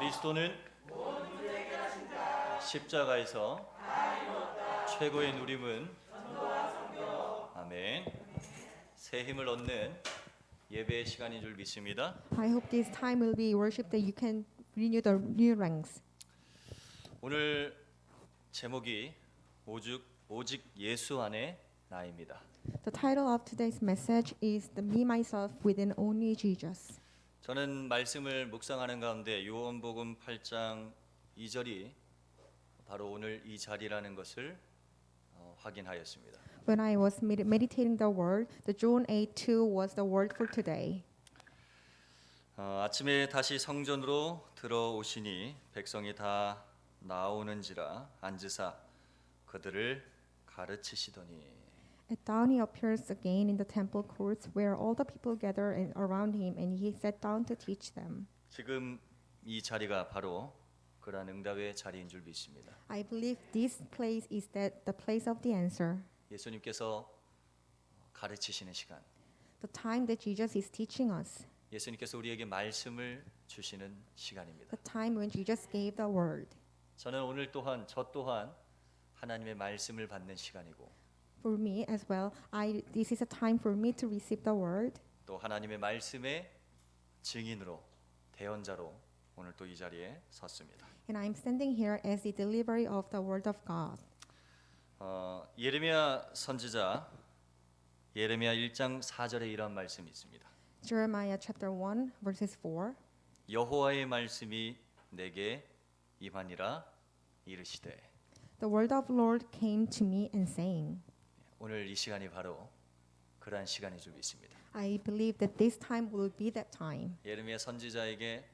그리스도는 십자가에서 최고의 누림은 아멘. 새 힘을 얻는 예배의 시간인 줄 믿습니다. I hope this time will be worship that you can renew the new ranks. 오늘 제목이 오직 예수 안에 나입니다. The title of today's message is the Me Myself Within Only Jesus. 저는 말씀을 묵상하는 가운데 요한복음 8장 2절이 바로 오늘 이 자리라는 것을 확인하였습니다. When I was meditating the word, the John 8:2 was the word for today. 아침에 다시 성전으로 들어오시니 백성이 다 나오는지라 앉으사 그들을 가르치시더니. At dawn he appears again in the temple courts where all the people gather around him and he sat down to teach them. 지금 이 자리가 바로 그러한 응답의 자리인 줄 믿습니다. I believe this place is the place of the answer. 예수님께서 가르치시는 시간. The time that Jesus is teaching us. 예수님께서 우리에게 말씀을 주시는 시간입니다. The time when Jesus gave the word. 저는 오늘 저 또한 하나님의 말씀을 받는 시간이고 For me as well, this is a time for me to receive the word. 또 하나님의 말씀의 증인으로 대언자로 오늘 또 이 자리에 섰습니다. And I'm standing here as the delivery of the word of God. 예레미야 선지자 예레미야 1장 4절에 이런 말씀이 있습니다. Jeremiah chapter 1 verses 4. 여호와의 말씀이 내게 임하니라 이르시되. The word of Lord came to me and saying. 오늘 이 시간이 바로 그러한 시간인 줄 믿습니다. I believe that this time will be that time. 예레미야 선지자에게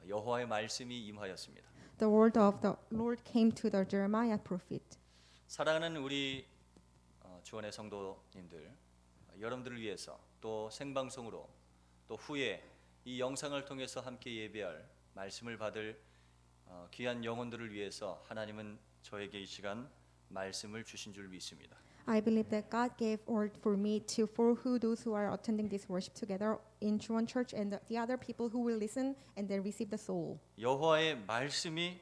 여호와의 말씀이 임하였습니다. The word of the Lord came to the Jeremiah prophet. 사랑하는 우리 주원의 성도님들, 여러분들을 위해서 또 생방송으로 또 후에 이 영상을 통해서 함께 예배할 말씀을 받을 귀한 영혼들을 위해서 하나님은 저에게 이 시간 말씀을 주신 줄 믿습니다. I believe that God gave word for me for those who are attending this worship together in Juwon Church and the other people who will listen and then receive the soul. 여호와의 말씀이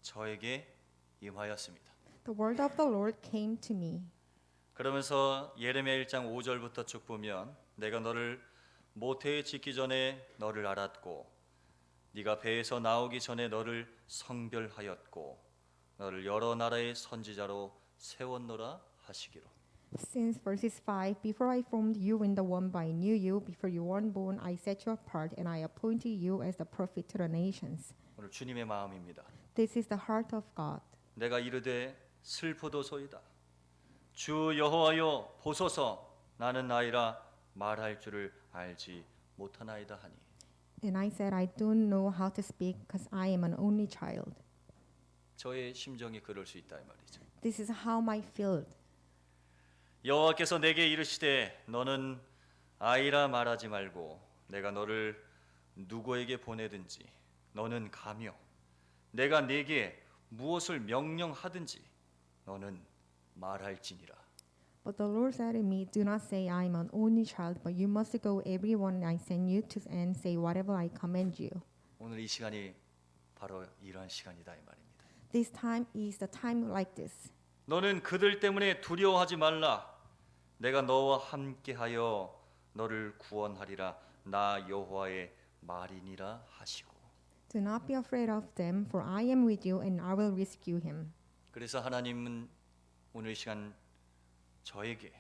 저에게 임하였습니다. The word of the Lord came to me. 그러면서 예레미야 1장 5절부터 쭉 보면 내가 너를 모태에 짓기 전에 너를 알았고 네가 배에서 나오기 전에 너를 성별하였고 너를 여러 나라의 선지자로 세웠노라 하시기로. Since verses 5, before I formed you in the womb, I knew you. Before you were born, I set you apart, and I appointed you as the prophet to the nations. 오늘 주님의 마음입니다. This is the heart of God. 내가 이르되 슬프도소이다. 주 여호와여 보소서 나는 아이라 말할 줄을 알지 못하나이다 하니. And I said, I don't know how to speak because I am an only child. 저의 심정이 그럴 수 있다 이 말이죠. This is how I feel. 여호와께서 내게 이르시되 너는 아이라 말하지 말고 내가 너를 누구에게 보내든지 너는 가며 내가 네게 무엇을 명령하든지 너는 말할지니라. But the Lord said to me, do not say I am an only child, but you must go everyone I send you to and say whatever I command you. 오늘 이 시간이 바로 이러한 시간이다 이 말입니다. This time is the time like this. 너는 그들 때문에 두려워하지 말라. 내가 너와 함께하여 너를 구원하리라. 나 여호와의 말이니라 하시고. Do not be afraid of them, for I am with you and I will rescue him. 그래서 하나님은 오늘 이 시간 저에게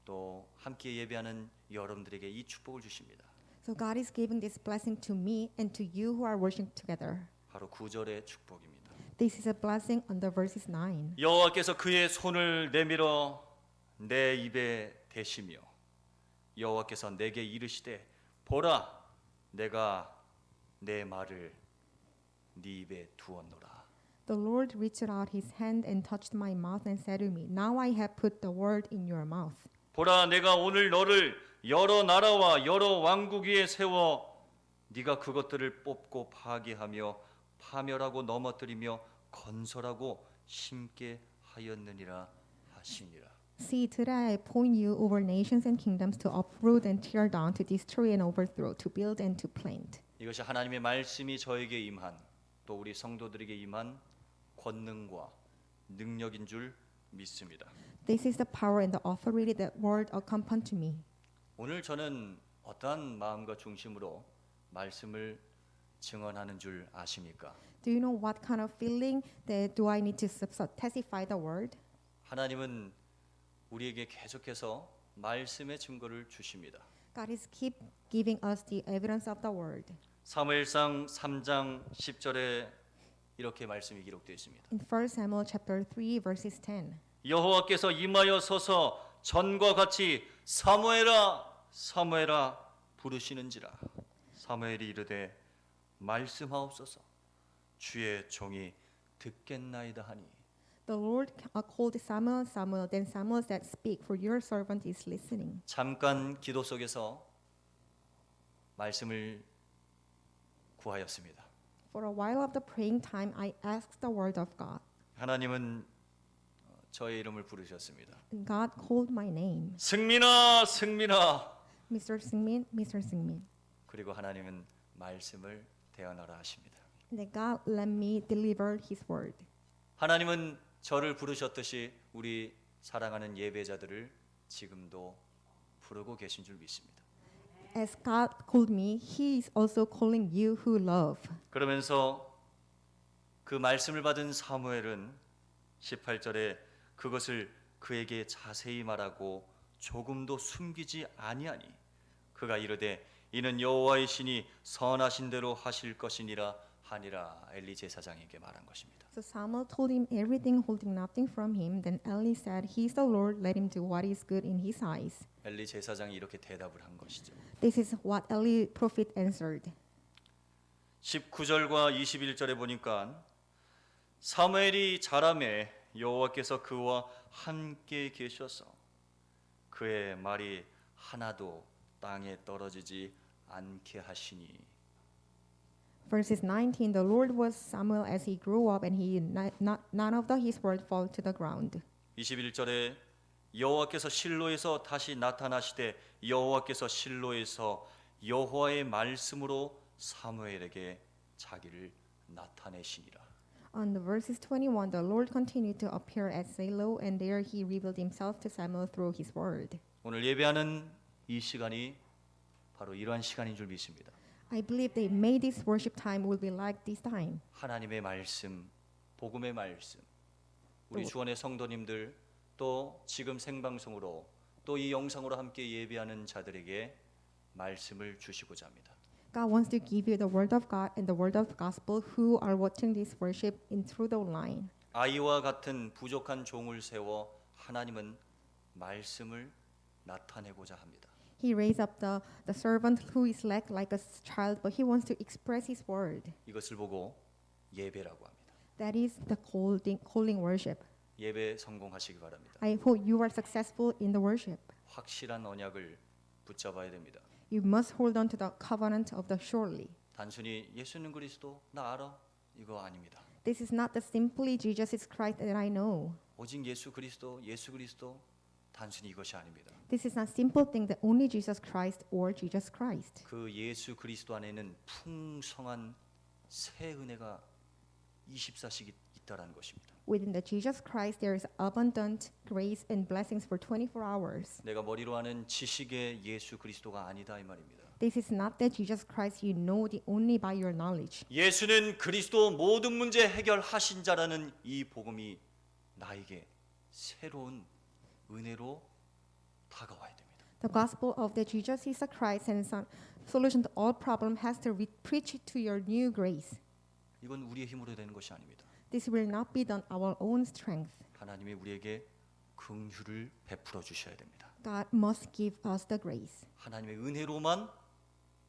또 함께 예배하는 여러분들에게 이 축복을 주십니다. So God is giving this blessing to me and to you who are worshiping together. 바로 9절의 축복입니다. This is a blessing on the verses 9. 여호와께서 그의 손을 내밀어 내 입에 대시며 여호와께서 내게 이르시되 보라 내가 내 말을 네 입에 두었노라. The Lord reached out his hand and touched my mouth and said to me, Now I have put the word in your mouth. 보라 내가 오늘 너를 여러 나라와 여러 왕국 위에 세워 네가 그것들을 뽑고 파괴하며 파멸하고 넘어뜨리며 건설하고 심게 하였느니라 하시니라. See, today I appoint you over nations and kingdoms to uproot and tear down, to destroy and overthrow, to build and to plant. 이것이 하나님의 말씀이 저에게 임한 또 우리 성도들에게 임한 권능과 능력인 줄 믿습니다. This is the power and the authority that word accompany to me. 오늘 저는 어떠한 마음과 중심으로 말씀을 증언하는 줄 아십니까? Do you know what kind of feeling that do I need to testify the word? 하나님은 우리에게 계속해서 말씀의 증거를 주십니다. God is keep giving us the evidence of the word. 사무엘상 3장 10절에 이렇게 말씀이 기록되어 있습니다. In 1 Samuel chapter 3 verses 10. 여호와께서 임하여 서서 전과 같이 사무엘아 사무엘아 부르시는지라. 사무엘이 이르되 말씀하옵소서 주의 종이 듣겠나이다 하니. The Lord called Samuel, Samuel. Then Samuel said, "Speak, for your servant is listening." 잠깐 기도 속에서 말씀을 구하였습니다. For a while of the praying time, I asked the word of God, 하나님은 저의 이름을 부르셨습니다. and God called my name, 승민아 승민아. Mr. Singmin, Mr. Singmin. 그리고 하나님은 말씀을 대언하라 하십니다. And then God let me deliver His word. 하나님은 저를 부르셨듯이 우리 사랑하는 예배자들을 지금도 부르고 계신 줄 믿습니다. As God called me, He is also calling you who love. 그러면서 그 말씀을 받은 사무엘은 18절에 그것을 그에게 자세히 말하고 조금도 숨기지 아니하니 그가 이르되 이는 여호와의 신이 선하신 대로 하실 것이니라 하니라. 엘리 제사장에게 말한 것입니다. So Samuel told him everything, holding nothing from him. Then Eli said, "He is the Lord. Let him do what is good in His eyes." 엘리 제사장이 이렇게 대답을 한 것이죠. This is what Eli prophet answered. 19절과 21절에 보니까 사무엘이 자라매 여호와께서 그와 함께 계셔서 그의 말이 하나도 땅에 떨어지지 않게 하시니. Verses 19, the Lord was Samuel as he grew up, and none of his word fall to the ground. 21절에 여호와께서 실로에서 다시 나타나시되 여호와께서 실로에서 여호와의 말씀으로 사무엘에게 자기를 나타내시니라. On the verses 21, the Lord continued to appear at Shiloh, and there He revealed Himself to Samuel through His word. 오늘 예배하는 이 시간이 바로 이러한 시간인 줄 믿습니다. I believe that may this worship time will be like this time. 하나님의 말씀, 복음의 말씀, 우리 주원의 성도님들 또 지금 생방송으로 또 이 영상으로 함께 예배하는 자들에게 말씀을 주시고자 합니다. God wants to give you the word of God and the word of the gospel who are watching this worship in through the line. 아이와 같은 부족한 종을 세워 하나님은 말씀을 나타내고자 합니다. He raised up the servant who is like a child, but he wants to express his word. 이것을 보고 예배라고 합니다. That is the calling worship. 예배 성공하시기 바랍니다. I hope you are successful in the worship. 확실한 언약을 붙잡아야 됩니다. You must hold on to the covenant of the surely. 단순히 예수는 그리스도 나 알아 이거 아닙니다. This is not the simply Jesus is Christ that I know. 오직 예수 그리스도 단순히 이것이 아닙니다. This is not simple thing that only Jesus Christ or Jesus Christ. 그 예수 그리스도 안에는 풍성한 새 은혜가 24시간 있다라는 것입니다. Within the Jesus Christ there is abundant grace and blessings for 24 hours. 내가 머리로 아는 지식의 예수 그리스도가 아니다 이 말입니다. This is not that Jesus Christ you know the only by your knowledge. 예수는 그리스도 모든 문제 해결하신 자라는 이 복음이 나에게 새로운 은혜로 다가와야 됩니다. The gospel of the Jesus is a Christ and solution to all problem has to be preached to your new grace. 이건 우리의 힘으로 되는 것이 아닙니다. This will not be done our own strength. 하나님이 우리에게 긍휼을 베풀어 주셔야 됩니다. God must give us the grace. 하나님의 은혜로만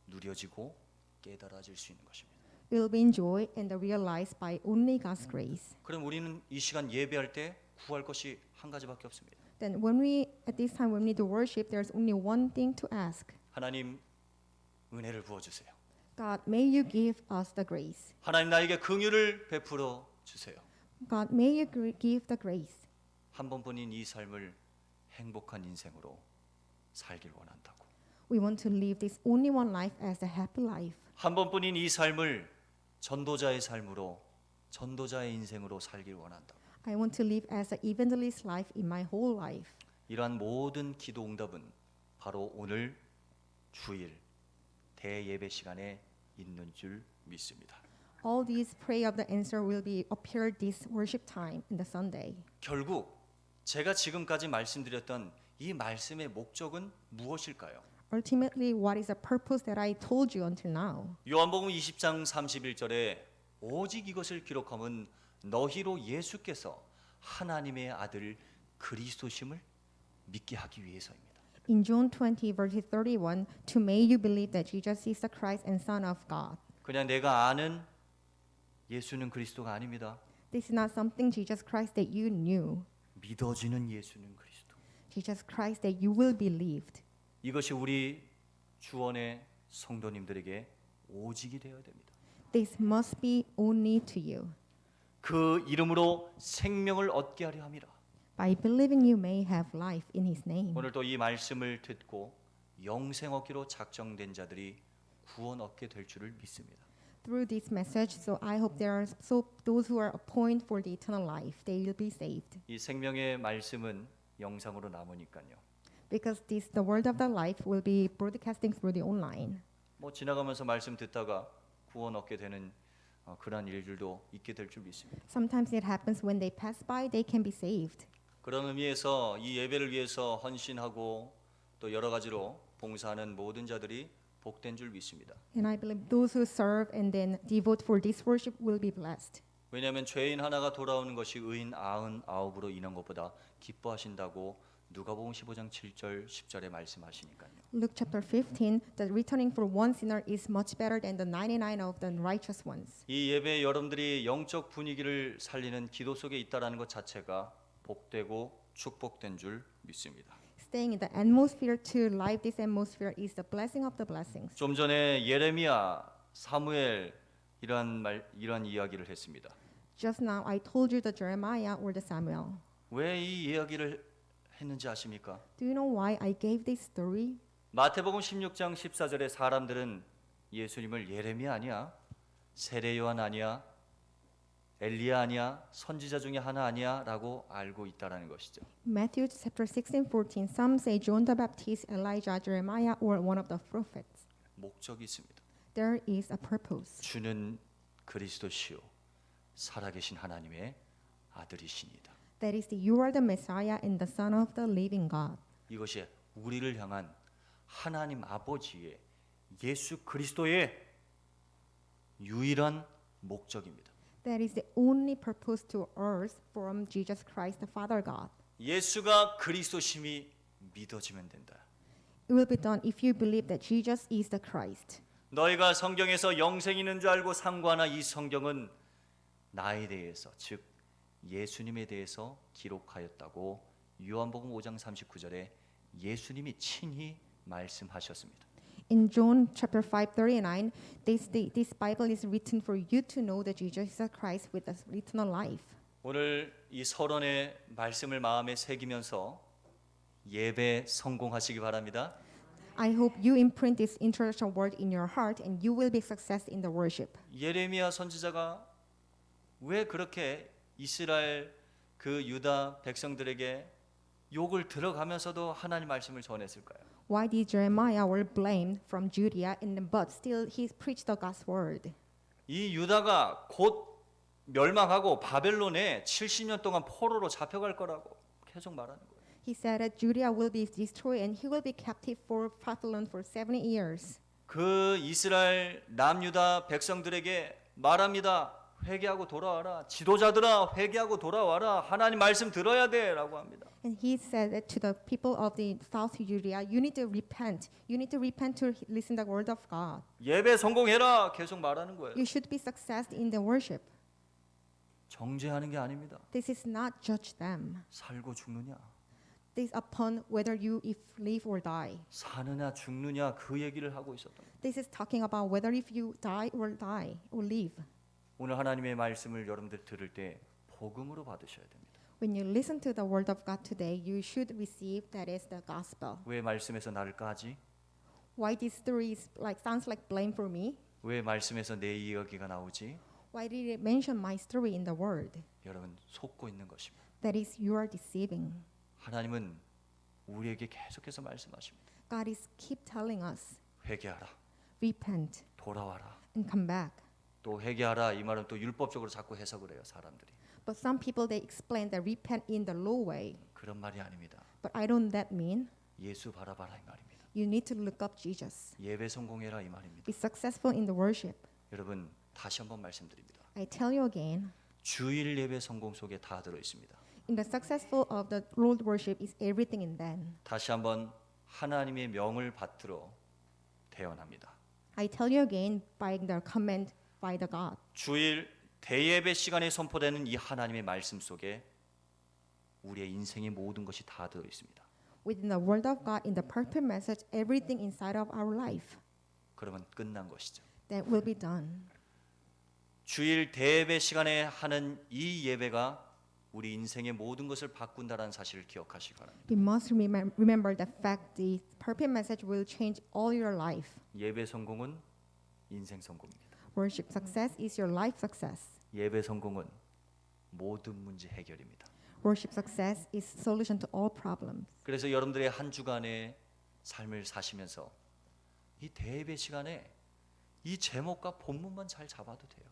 누려지고 깨달아질 수 있는 것입니다. Will be enjoyed and realized by only God's grace. 그럼 우리는 이 시간 예배할 때 구할 것이 한 가지밖에 없습니다. Then when we at this time when we need to worship, there's only one thing to ask. 하나님 은혜를 부어 주세요. God, may you give us the grace. 하나님 나에게 긍휼을 베풀어 주세요. God, may you give the grace. 한 번뿐인 이 삶을 행복한 인생으로 살길 원한다고. We want to live this only one life as a happy life. 한 번뿐인 이 삶을 전도자의 삶으로 전도자의 인생으로 살길 원한다. I want to live as an evangelist life in my whole life. 이러한 모든 기도 응답은 바로 오늘 주일 대예배 시간에 있는 줄 믿습니다. All these pray of the answer will be appear this worship time in the Sunday. 결국 제가 지금까지 말씀드렸던 이 말씀의 목적은 무엇일까요? Ultimately, what is the purpose that I told you until now? 요한복음 20장 31절에 오직 이것을 기록함은 너희로 예수께서 하나님의 아들 그리스도심을 믿게 하기 위해서입니다. In John 20, verse 31, to make you believe that Jesus is the Christ and Son of God. 그냥 내가 아는 예수는 그리스도가 아닙니다. This is not something Jesus Christ that you knew. 믿어지는 예수는 그리스도. Jesus Christ that you will believe. 이것이 우리 주원의 성도님들에게 오직이 되어야 됩니다. This must be only to you. 그 이름으로 생명을 얻게 하려 함이라. By believing you may have life in His name. 오늘 또 이 말씀을 듣고 영생 얻기로 작정된 자들이 구원 얻게 될 줄을 믿습니다. Through this message, so I hope there are those who are appointed for the eternal life, they will be saved. 이 생명의 말씀은 영상으로 남으니까요. Because the word of the life will be broadcasting through the online. 뭐 지나가면서 말씀 듣다가 구원 얻게 되는 그러한 일들도 있게 될 줄 믿습니다. Sometimes it happens when they pass by, they can be saved. 그런 의미에서 이 예배를 위해서 헌신하고 또 여러 가지로 봉사하는 모든 자들이 복된 줄 믿습니다. And I believe those who serve and then devote for this worship will be blessed. 왜냐하면 죄인 하나가 돌아오는 것이 의인 99으로 인한 것보다 기뻐하신다고 누가복음 15장 7절 10절에 말씀하시니까요. Luke chapter 15, that returning for one sinner is much better than the 99 of the righteous ones. 이 예배에 여러분들이 영적 분위기를 살리는 기도 속에 있다라는 것 자체가 복되고 축복된 줄 믿습니다. Staying in the atmosphere to live this atmosphere is the blessing of the blessings. 좀 전에 예레미야, 사무엘 이러한 이야기를 했습니다. Just now I told you the Jeremiah or the Samuel. 왜 이 이야기를 했는지 아십니까? Do you know why I gave this story? 마태복음 16장 14절에 사람들은 예수님을 예레미야 아니야? 세례 요한 아니야? 엘리야 아니야? 선지자 중에 하나 아니야? 라고 알고 있다라는 것이죠. Matthew chapter 16, 14. Some say John the Baptist, Elijah, Jeremiah, or one of the prophets. 목적이 있습니다. There is a purpose. 주는 그리스도시요 살아계신 하나님의 아들이시니다. That is, you are the Messiah and the Son of the living God. 이것이 우리를 향한 하나님 아버지의 예수 그리스도의 유일한 목적입니다. That is the only purpose to earth from Jesus Christ, the Father God. 예수가 그리스도심이 믿어지면 된다. It will be done if you believe that Jesus is the Christ. 너희가 성경에서 영생이 있는 줄 알고 상고하나 이 성경은 나에 대해서 즉 예수님에 대해서 기록하였다고 요한복음 5장 39절에 예수님이 친히 말씀하셨습니다. In John chapter 5:39, this Bible is written for you to know that Jesus is the Christ with the eternal life. 오늘 이 서론의 말씀을 마음에 새기면서 예배 성공하시기 바랍니다. I hope you imprint this introduction word in your heart and you will be success in the worship. 예레미야 선지자가 왜 그렇게 이스라엘 그 유다 백성들에게 욕을 들어가면서도 하나님 말씀을 전했을까요? Why did Jeremiah were blamed from Judea and but still he preached the God's word? 이 유다가 곧 멸망하고 바벨론에 70년 동안 포로로 잡혀갈 거라고 계속 말하는 거예요. He said that Judea will be destroyed and he will be captive for Babylon for 70 years. 그 이스라엘 남유다 백성들에게 말합니다. 회개하고 돌아와라. 지도자들아 회개하고 돌아와라. 하나님 말씀 들어야 돼라고 합니다. And he said that to the people of the South Judea, you need to repent. You need to repent to listen the word of God. 예배 성공해라 계속 말하는 거예요. You should be success in the worship. 정죄하는 게 아닙니다. This is not judge them. 살고 죽느냐, This is upon whether you if live or die. 사느냐 죽느냐 그 얘기를 하고 있었던 거예요. This is talking about whether if you die or live. 오늘 하나님의 말씀을 여러분들 들을 때 복음으로 받으셔야 됩니다. When you listen to the word of God today, you should receive that as the gospel. 왜 말씀에서 나를 까지? Why this story is sounds like blame for me? 왜 말씀에서 내 이야기가 나오지? Why did it mention my story in the word? 여러분 속고 있는 것입니다. That is, you are deceiving. 하나님은 우리에게 계속해서 말씀하십니다. God is keep telling us, 회개하라. repent 돌아와라. and come back. 또 회개하라 이 말은 또 율법적으로 자꾸 해석을 해요, 사람들이. But some people they explain that repent in the low way. 그런 말이 아닙니다. But I don't that mean 예수 바라봐라 이 말입니다. you need to look up Jesus. 예배 성공해라 이 말입니다. Be successful in the worship. 여러분 다시 한번 말씀드립니다. I tell you again, 주일 예배 성공 속에 다 들어 있습니다. in the successful of the Lord worship is everything in that. 다시 한번 하나님의 명을 받들어 태어납니다. I tell you again by the command by the God. 주일 대예배 시간에 선포되는 이 하나님의 말씀 속에 우리의 인생의 모든 것이 다 들어 있습니다. Within the word of God, in the perfect message, everything inside of our life 그러면 끝난 것이죠. that will be done. 주일 대예배 시간에 하는 이 예배가 우리 인생의 모든 것을 바꾼다는 사실을 기억하시기 바랍니다. We must remember the fact the perfect message will change all your life. 예배 성공은 인생 성공입니다. Worship success is your life success. 예배 성공은 모든 문제 해결입니다. Worship success is solution to all problems. 그래서 여러분들의 한 주간의 삶을 사시면서 이 대예배 시간에 이 제목과 본문만 잘 잡아도 돼요.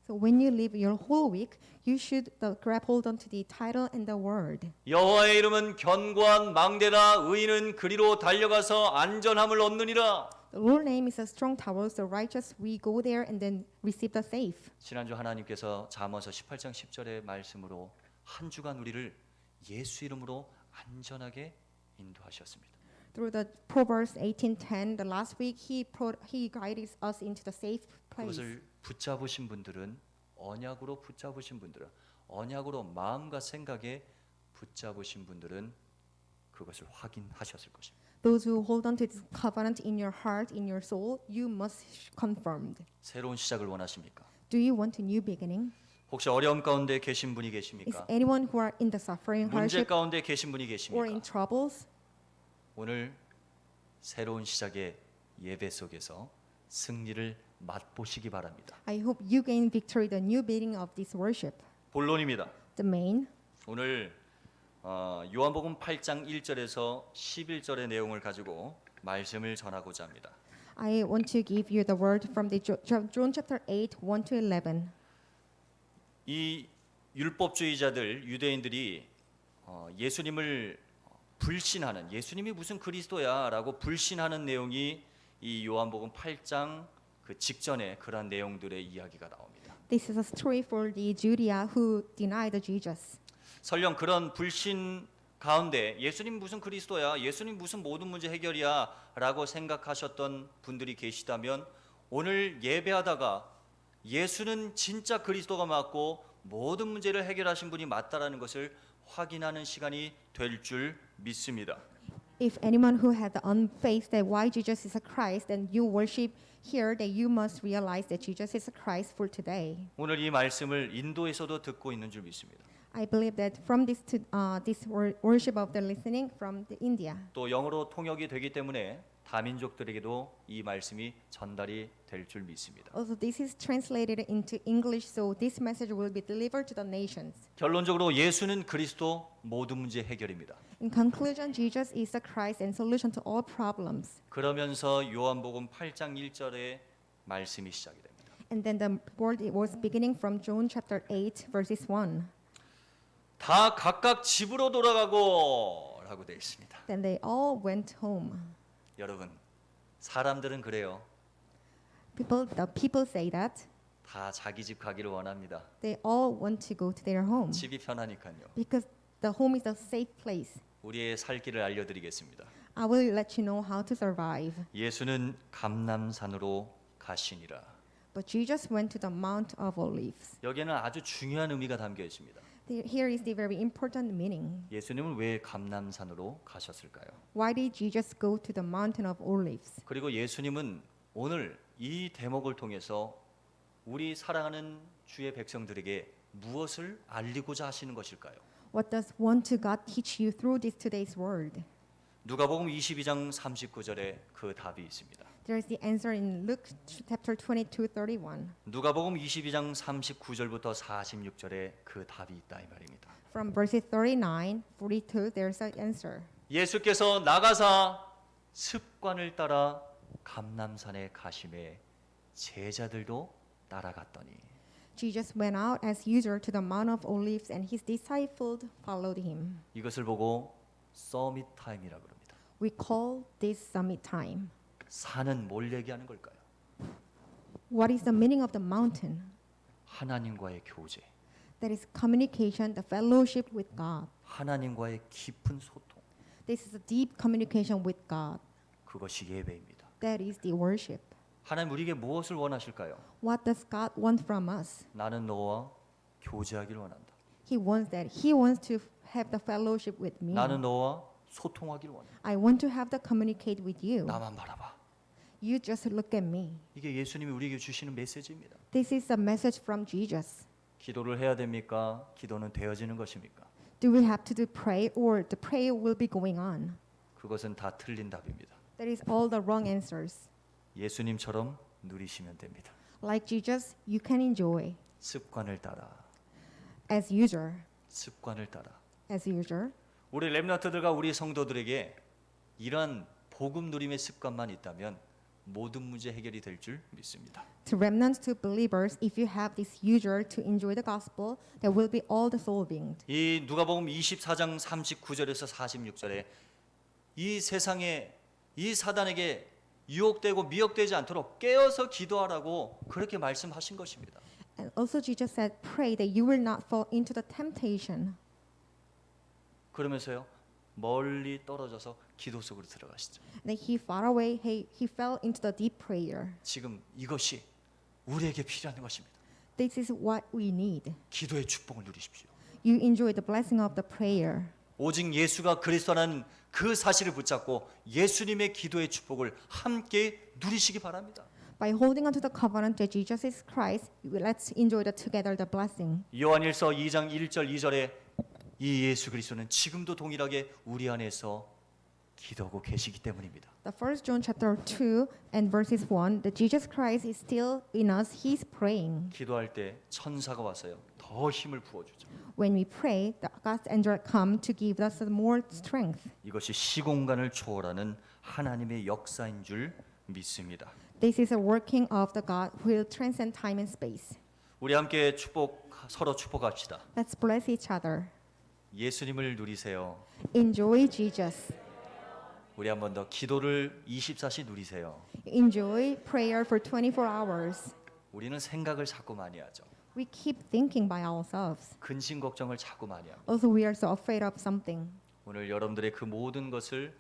So when you live your whole week, you should grab hold onto the title and the word. 여호와의 이름은 견고한 망대라 의인은 그리로 달려가서 안전함을 얻느니라. The Lord's name is a strong tower, so righteous we go there and then receive the safe. 지난주 하나님께서 잠언서 18장 10절의 말씀으로 한 주간 우리를 예수 이름으로 안전하게 인도하셨습니다. Through the Proverbs 18:10, the last week he guided us into the safe place. 그것을 붙잡으신 분들은 언약으로 붙잡으신 분들은 언약으로 마음과 생각에 붙잡으신 분들은 그것을 확인하셨을 것입니다. Those who hold on to this covenant in your heart, in your soul, you must confirm. 새로운 시작을 원하십니까? Do you want a new beginning? 혹시 어려움 가운데 계신 분이 Is 계십니까? anyone who are in the suffering, 문제 hardship, 가운데 계신 분이 or 계십니까? in troubles? 오늘 새로운 시작의 예배 속에서 승리를 맛보시기 바랍니다. I hope you gain victory, the new beginning of this worship. 본론입니다. The main. 오늘 요한복음 8장 1절에서 11절의 내용을 가지고 말씀을 전하고자 합니다. I want to give you the word from the John chapter 8, 1 to 11. 이 율법주의자들 유대인들이 예수님을 불신하는 예수님이 무슨 그리스도야라고 불신하는 내용이 이 요한복음 8장 그 직전에 그러한 내용들의 이야기가 나옵니다. This is a story for the Judea who denied Jesus. 설령 그런 불신 가운데 예수님 무슨 그리스도야, 예수님 무슨 모든 문제 해결이야라고 생각하셨던 분들이 계시다면 오늘 예배하다가 예수는 진짜 그리스도가 맞고 모든 문제를 해결하신 분이 맞다라는 것을 확인하는 시간이 될 줄 믿습니다. If anyone who had the unfaith that why Jesus is a Christ, then you worship here that you must realize that Jesus is a Christ for today. 오늘 이 말씀을 인도에서도 듣고 있는 줄 믿습니다. I believe that from this worship of the listening from the India. 또 영어로 통역이 되기 때문에 다민족들에게도 이 말씀이 전달이 될 줄 믿습니다. Also, this is translated into English, so this message will be delivered to the nations. 결론적으로 예수는 그리스도 모든 문제 해결입니다. In conclusion, Jesus is the Christ and solution to all problems. 그러면서 요한복음 8장 1절의 말씀이 시작이 됩니다. And then the word it was beginning from John chapter 8, verses 1. 다 각각 집으로 돌아가고 라고 되어 있습니다. Then they all went home. 여러분, 사람들은 그래요. The people say that 다 자기 집 가기를 원합니다. they all want to go to their home 집이 편하니까요. because the home is a safe place. 우리의 살 길을 알려드리겠습니다. I will let you know how to survive. 예수는 감람산으로 가시니라. But Jesus went to the Mount of Olives. 여기에는 아주 중요한 의미가 담겨 있습니다. Here is the very important meaning. 예수님은 왜 감람산으로 가셨을까요? Why did Jesus go to the Mountain of Olives? 그리고 예수님은 오늘 이 대목을 통해서 우리 사랑하는 주의 백성들에게 무엇을 알리고자 하시는 것일까요? What does want to God teach you through this today's word? 누가복음 22장 39절에 그 답이 있습니다. There is the answer in Luke chapter 22:31. 누가복음 22장 39절부터 46절에 그 답이 있다 이 말입니다. From verses 39, 42, there's an answer. 예수께서 나가사 습관을 따라 감람산에 가심에 제자들도 따라갔더니 Jesus went out as usual to the Mount of Olives, and his disciples followed him. 이것을 보고 서밋 타임이라 그럽니다. We call this summit time. 산은 뭘 얘기하는 걸까요? What is the meaning of the mountain? 하나님과의 교제, That is communication, the fellowship with God. 하나님과의 깊은 소통, This is a deep communication with God. 그것이 예배입니다. That is the worship. 하나님 우리에게 무엇을 원하실까요? What does God want from us? 나는 너와 교제하기를 원한다. He wants that. He wants to have the fellowship with me. 나는 너와 소통하기를 원한다. I want to have the communicate with you. 나만 바라봐. You just look at me. 이게 예수님이 우리에게 주시는 메시지입니다. This is a message from Jesus. 기도를 해야 됩니까? 기도는 되어지는 것입니까? Do we have to pray, or the prayer will be going on? 그것은 다 틀린 답입니다. That is all the wrong answers. 예수님처럼 누리시면 됩니다. Like Jesus, you can enjoy 습관을 따라, as usual. 습관을 따라. As usual. 우리 렘넌트들과 우리 성도들에게 이러한 복음 누림의 습관만 있다면 모든 문제 해결이 될 줄 믿습니다. To remnants, to believers, if you have this usual to enjoy the gospel, there will be all the solving. 이 누가복음 24장 39절에서 46절에 이 세상에 이 사단에게 유혹되고 미혹되지 않도록 깨어서 기도하라고 그렇게 말씀하신 것입니다. And also Jesus said, pray that you will not fall into the temptation. 그러면서요 멀리 떨어져서 기도 속으로 들어가시죠. That he far away, he fell into the deep prayer. 지금 이것이 우리에게 필요한 것입니다. This is what we need. 기도의 축복을 누리십시오. You enjoy the blessing of the prayer. 오직 예수가 그리스도라는 그 사실을 붙잡고 예수님의 기도의 축복을 함께 누리시기 바랍니다. By holding on to the covenant that Jesus is Christ, let's enjoy together the blessing. 요한일서 2장 1절 2절에 이 예수 그리스도는 지금도 동일하게 우리 안에서 기도하고 계시기 때문입니다. The first John chapter 2 and verses 1, that Jesus Christ is still in us, he's praying. 기도할 때 천사가 와서요 더 힘을 부어주죠. When we pray, the God's angel come to give us more strength. 이것이 시공간을 초월하는 하나님의 역사인 줄 믿습니다. This is a working of the God who will transcend time and space. 우리 함께 서로 축복합시다. Let's bless each other. 예수님을 누리세요. Enjoy Jesus. 우리 한 번 더 기도를 24시 누리세요. Enjoy prayer for 24 hours. 우리는 생각을 자꾸 많이 하죠. We keep thinking by ourselves. 근심 걱정을 자꾸 많이 합니다. Also, we are so afraid of something. 오늘 여러분들의 그 모든 것을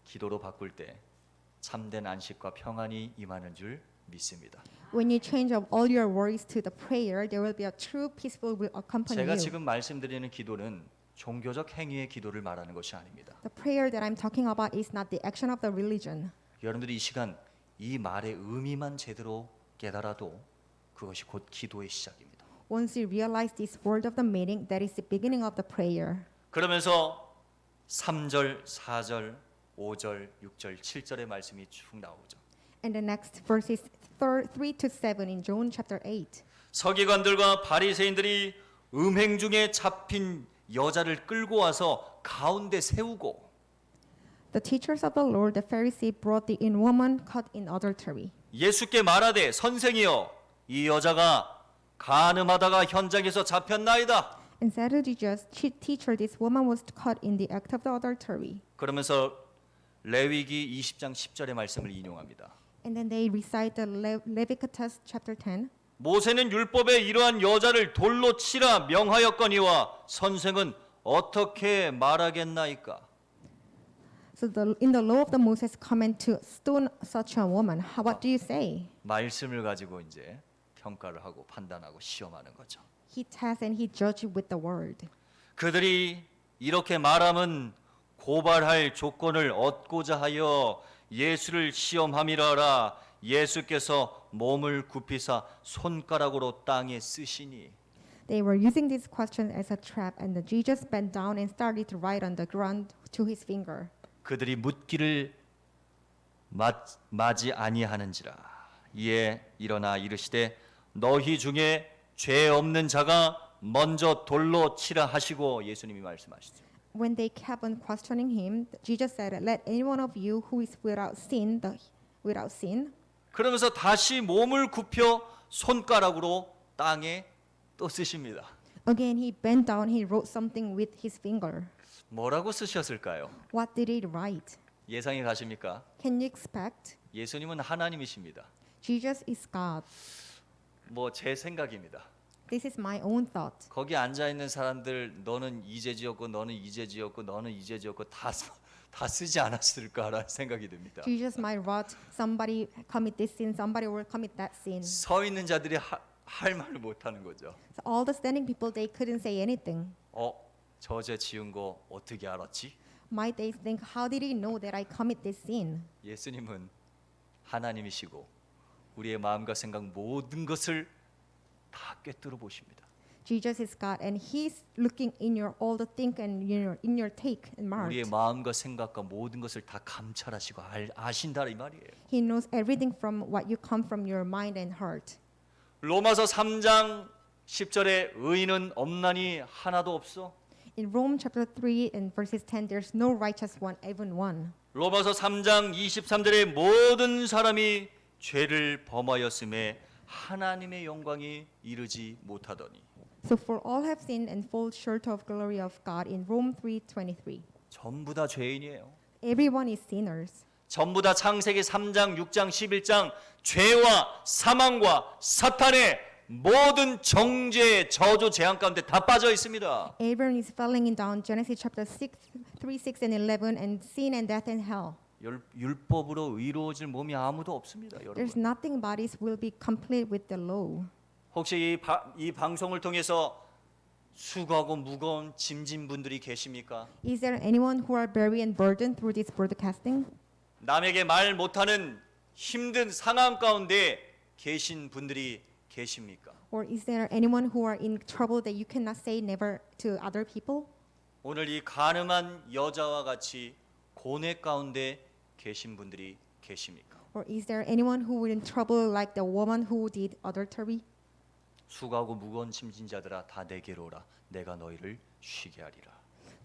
기도로 바꿀 때 참된 안식과 평안이 임하는 줄 믿습니다. When you change up all your worries to the prayer, there will be a true peaceful will accompany 제가 you. 지금 말씀드리는 기도는 종교적 행위의 기도를 말하는 것이 아닙니다. The prayer that I'm talking about is not the action of the religion. 여러분들이 이 시간 이 말의 의미만 제대로 깨달아도 그것이 곧 기도의 시작입니다. Once you realize this word of the meaning, that is the beginning of the prayer. 그러면서 3절, 4절, 5절, 6절, 7절의 말씀이 쭉 나오죠. And the next verses 3 to 7 in John chapter 8. 서기관들과 바리새인들이 음행 중에 잡힌 여자를 끌고 와서 가운데 세우고 The teachers of the Lord, the Pharisee, brought the in woman caught in adultery. 예수께 말하되 선생이여 이 여자가 간음하다가 현장에서 잡혔나이다. And said to Jesus, teacher, this woman was caught in the act of the adultery. 그러면서 레위기 20장 10절의 말씀을 인용합니다. And then they recite the Leviticus chapter 10. 모세는 율법에 이러한 여자를 돌로 치라 명하였거니와 선생은 어떻게 말하겠나이까? So in the law of the Moses command to stone such a woman, what do you say? 말씀을 가지고 이제 평가를 하고 판단하고 시험하는 거죠. He tests and he judges with the word. 그들이 이렇게 말함은 고발할 조건을 얻고자 하여 예수를 시험함이라라. 예수께서 몸을 굽히사 손가락으로 땅에 쓰시니. They were using this question as a trap, and Jesus bent down and started to write on the ground to his finger. 그들이 묻기를 마지 아니하는지라. 이에 일어나 이르시되 너희 중에 죄 없는 자가 먼저 돌로 치라 하시고 예수님이 말씀하시죠. When they kept on questioning him, Jesus said, "Let any one of you who is without sin." 그러면서 다시 몸을 굽혀 손가락으로 땅에 또 쓰십니다. Again, he bent down. He wrote something with his finger. 뭐라고 쓰셨을까요? What did he write? 예상이 가십니까? Can you expect? 예수님은 하나님이십니다. Jesus is God. 뭐 제 생각입니다. This is my own thought. 거기 앉아 있는 사람들 너는 이제 지었고 너는 이제 지었고 너는 이제 지었고 다 쓰지 않았을까라는 생각이 듭니다. Jesus might write, somebody commit this sin, somebody will commit that sin. 서 있는 자들이 할 말을 못 하는 거죠. So all the standing people, they couldn't say anything. 저 죄 지은 거 어떻게 알았지? Might they think, how did he know that I commit this sin? 예수님은 하나님이시고 우리의 마음과 생각 모든 것을 다 꿰뚫어 보십니다. Jesus is God, and He's looking in your all the think and in your take and mark. 우리의 마음과 생각과 모든 것을 다 감찰하시고 아신다 이 말이에요. He knows everything from what you come from your mind and heart. 로마서 3장 10절에 의인은 없나니 하나도 없어. In Rome chapter 3 and verses 10, there's no righteous one, even one. 로마서 3장 23절에 모든 사람이 죄를 범하였음에 하나님의 영광이 이르지 못하더니. So for all have sinned and fall short of glory of God in Rome 3:23. 전부 다 죄인이에요. Everyone is sinners. 전부 다 창세기 3장, 6장, 11장 죄와 사망과 사탄의 모든 정죄, 저주, 재앙 가운데 다 빠져 있습니다. Everyone is falling down Genesis chapter 6, 3, 6, and 11 and sin and death and hell. 율법으로 의로워질 몸이 아무도 없습니다, There's 여러분. nothing bodies will be complete with the law. 혹시 이 방송을 통해서 수고하고 무거운 짐진 분들이 계십니까? Is there anyone who are very and burdened through this broadcasting? 남에게 말 못하는 힘든 상황 가운데 계신 분들이 계십니까? Or is there anyone who are in trouble that you cannot say never to other people? 오늘 이 가늠한 여자와 같이 고뇌 가운데 계신 분들이 계십니까? Or is there anyone who is in trouble like the woman who did adultery? 수고하고 무거운 짐진 자들아 다 내게로 오라 내가 너희를 쉬게 하리라.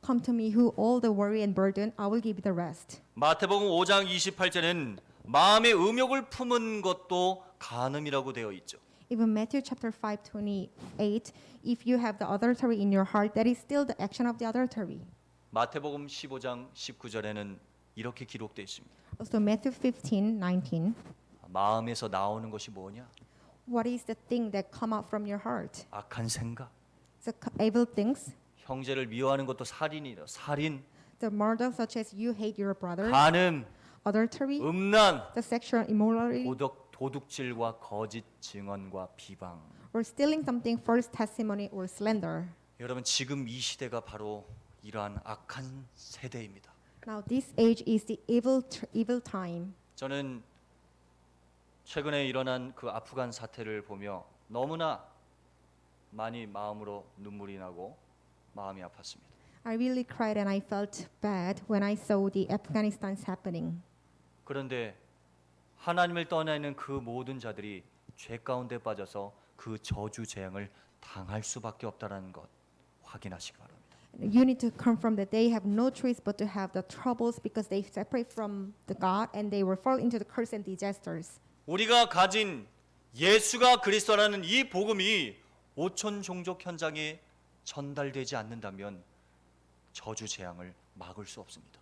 Come to me who all the worry and burden, I will give you the rest. 마태복음 5장 28절에는 마음의 음욕을 품은 것도 간음이라고 되어 있죠. Even Matthew chapter 5:28, if you have the adultery in your heart, that is still the action of the adultery. 마태복음 15장 19절에는 이렇게 기록되어 있습니다. Also Matthew 15:19, 마음에서 나오는 것이 뭐냐? what is the thing that come out from your heart? 악한 생각. The evil things, 형제를 미워하는 것도 살인이다. 살인, the murder such as you hate your brother, 간음, adultery, 음란, the sexual immorality, 도둑질과 거짓 증언과 비방. or stealing something, false testimony or slander. 여러분 지금 이 시대가 바로 이러한 악한 세대입니다. Now this age is the evil time. 저는 최근에 일어난 그 아프간 사태를 보며 너무나 많이 마음으로 눈물이 나고 마음이 아팠습니다. I really cried and I felt bad when I saw the Afghanistan's happening. 그런데 하나님을 떠나 있는 그 모든 자들이 죄 가운데 빠져서 그 저주 재앙을 당할 수밖에 없다라는 것 확인하시기 바랍니다. You need to confirm that they have no choice but to have the troubles because they separate from the God and they will fall into the curse and disasters. 우리가 가진 예수가 그리스도라는 이 복음이 오촌 종족 현장에 전달되지 않는다면 저주 재앙을 막을 수 없습니다.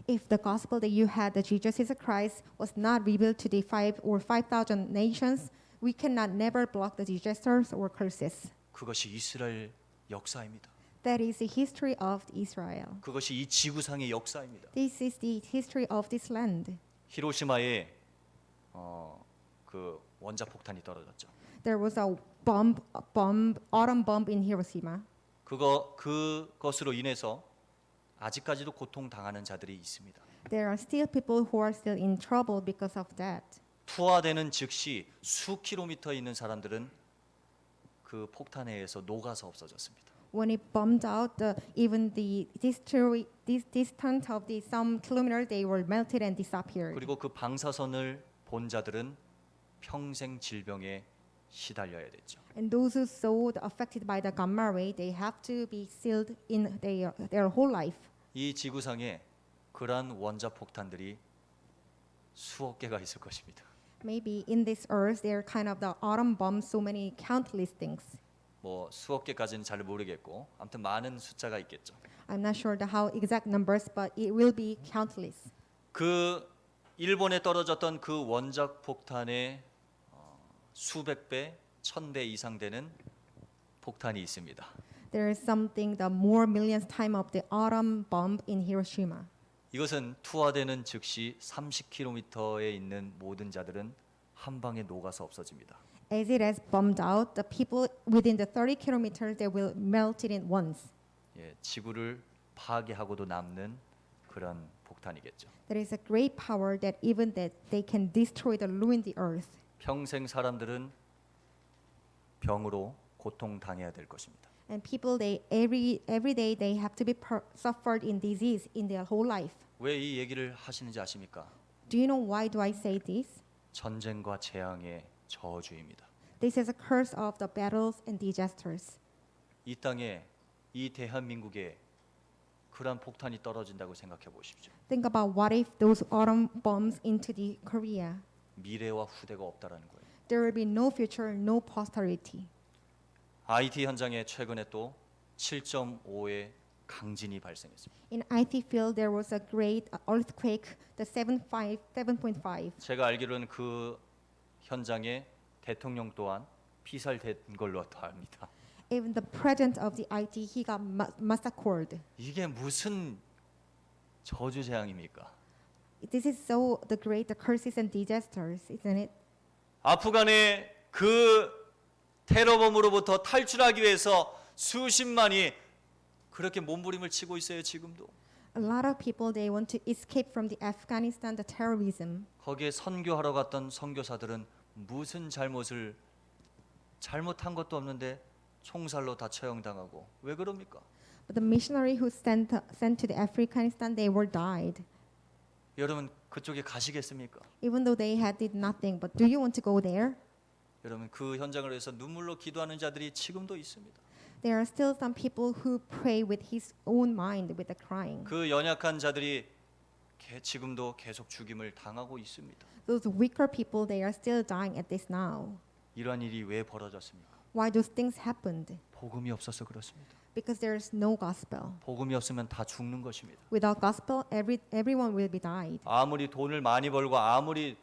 If the gospel that you had, that Jesus is Christ, was not revealed to the 5,000 nations, we cannot never block the disasters or curses. 그것이 이스라엘 역사입니다. That is the history of Israel. 그것이 이 지구상의 역사입니다. This is the history of this land. 히로시마에 그 원자 폭탄이 떨어졌죠. There was a atom bomb in Hiroshima. 그것으로 인해서 아직까지도 고통 당하는 자들이 있습니다. There are still people who are still in trouble because of that. 투하되는 즉시 수 킬로미터 있는 사람들은 그 폭탄에 의해서 녹아서 없어졌습니다. when it bombed out, even the distance of the some kilometers, they were melted and disappeared. 그리고 그 방사선을 본 자들은 평생 질병에 시달려야 됐죠. And those who so affected by the gamma ray, they have to be sealed in their whole life. 이 지구상에 그러한 원자폭탄들이 수억 개가 있을 것입니다. Maybe in this earth, they're kind of the atom bombs, so many countless things. 뭐 수억 개까지는 잘 모르겠고 아무튼 많은 숫자가 있겠죠. I'm not sure the how exact numbers, but it will be countless. 그 일본에 떨어졌던 그 원자폭 폭탄의 수백 배, 1000배 이상 되는 폭탄이 있습니다. There is something the more millions time of the atom bomb in Hiroshima. 이것은 투하되는 즉시 30km에 있는 모든 자들은 한 방에 녹아서 없어집니다. As it has bombed out, the people within the 30 kilometers, they will melt it in once. 예, 지구를 파괴하고도 남는 그런 폭탄이겠죠. There is a great power that even that they can destroy the ruin the earth. 평생 사람들은 병으로 고통당해야 될 것입니다. And people, they every day they have to be suffered in disease in their whole life. 왜 이 얘기를 하시는지 아십니까? Do you know why do I say this? 전쟁과 재앙의 저주입니다. This is a curse of the battles and disasters. 이 땅에 이 대한민국에 그러한 폭탄이 떨어진다고 생각해 보십시오. Think about what if those atom bombs into the Korea. 미래와 후대가 없다라는 거예요. There will be no future, no posterity. IT 현장에 최근에 또 7.5의 강진이 발생했습니다. In IT field, there was a great earthquake, the 7.5. 제가 알기로는 그 현장에 대통령 또한 피살된 걸로 압니다. Even the president of the IT, he got massacred. 이게 무슨 저주 재앙입니까? This is so the curses and disasters, isn't it? 아프간의 그 테러범으로부터 탈출하기 위해서 수십만이 그렇게 몸부림을 치고 있어요, 지금도. A lot of people they want to escape from the Afghanistan, the terrorism. 거기에 선교하러 갔던 선교사들은 무슨 잘못한 것도 없는데 총살로 다 처형당하고 왜 그럽니까? But the missionary who sent to the Afghanistan, they were died. 여러분 그쪽에 가시겠습니까? Even though they had did nothing, but do you want to go there? 여러분 그 현장을 위해서 눈물로 기도하는 자들이 지금도 있습니다. There are still some people who pray with his own mind, with the crying. 그 연약한 자들이 지금도 계속 죽임을 당하고 있습니다. Those weaker people, they are still dying at this now. 이러한 일이 왜 벌어졌습니까? Why those things happened? 복음이 없어서 그렇습니다. Because there is no gospel. 복음이 없으면 다 죽는 것입니다. Without gospel, everyone will be died. 아무리 돈을 많이 벌고 아무리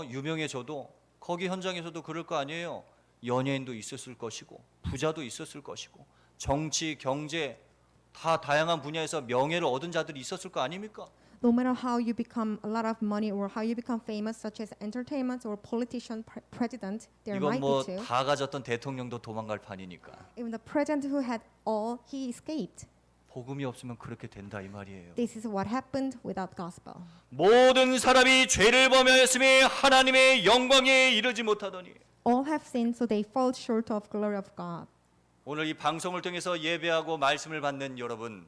유명해져도 거기 현장에서도 그럴 거 아니에요. 연예인도 있었을 것이고 부자도 있었을 것이고 정치, 경제 다 다양한 분야에서 명예를 얻은 자들이 있었을 거 아닙니까? No matter how you become a lot of money or how you become famous, such as entertainment or politician, president, there 이건 might 뭐 be too. 다 가졌던 대통령도 도망갈 판이니까 Even the president who had all, he escaped. 복음이 없으면 그렇게 된다 이 말이에요. This is what happened without gospel. 모든 사람이 죄를 범하였으니 하나님의 영광에 이르지 못하더니 All have sinned, so they fall short of glory of God. 오늘 이 방송을 통해서 예배하고 말씀을 받는 여러분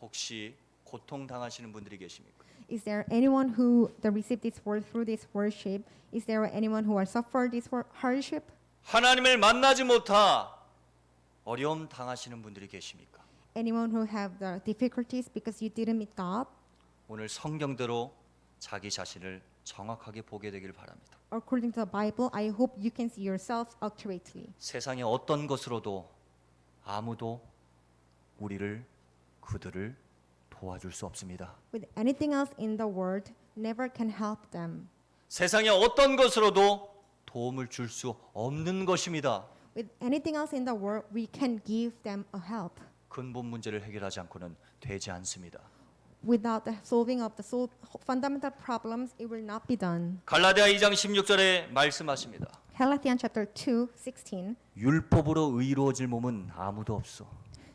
혹시 고통 당하시는 분들이 계십니까? Is there anyone who received this word through this worship? Is there anyone who has suffered this hardship? 하나님을 만나지 못하 어려움 당하시는 분들이 계십니까? Anyone who have the difficulties because you didn't meet God? 오늘 성경대로 자기 자신을 정확하게 보게 되길 바랍니다. According to the Bible, I hope you can see yourself accurately. 세상의 어떤 것으로도 아무도 그들을 도와줄 수 없습니다. With anything else in the world, never can help them. 세상의 어떤 것으로도 도움을 줄 수 없는 것입니다. With anything else in the world, we can give them a help. 근본 문제를 해결하지 않고는 되지 않습니다. Without the solving of the fundamental problems, it will not be done. 갈라디아 2장 16절에 말씀하십니다. Galatians chapter 2:16. 율법으로 의로워질 몸은 아무도 없어.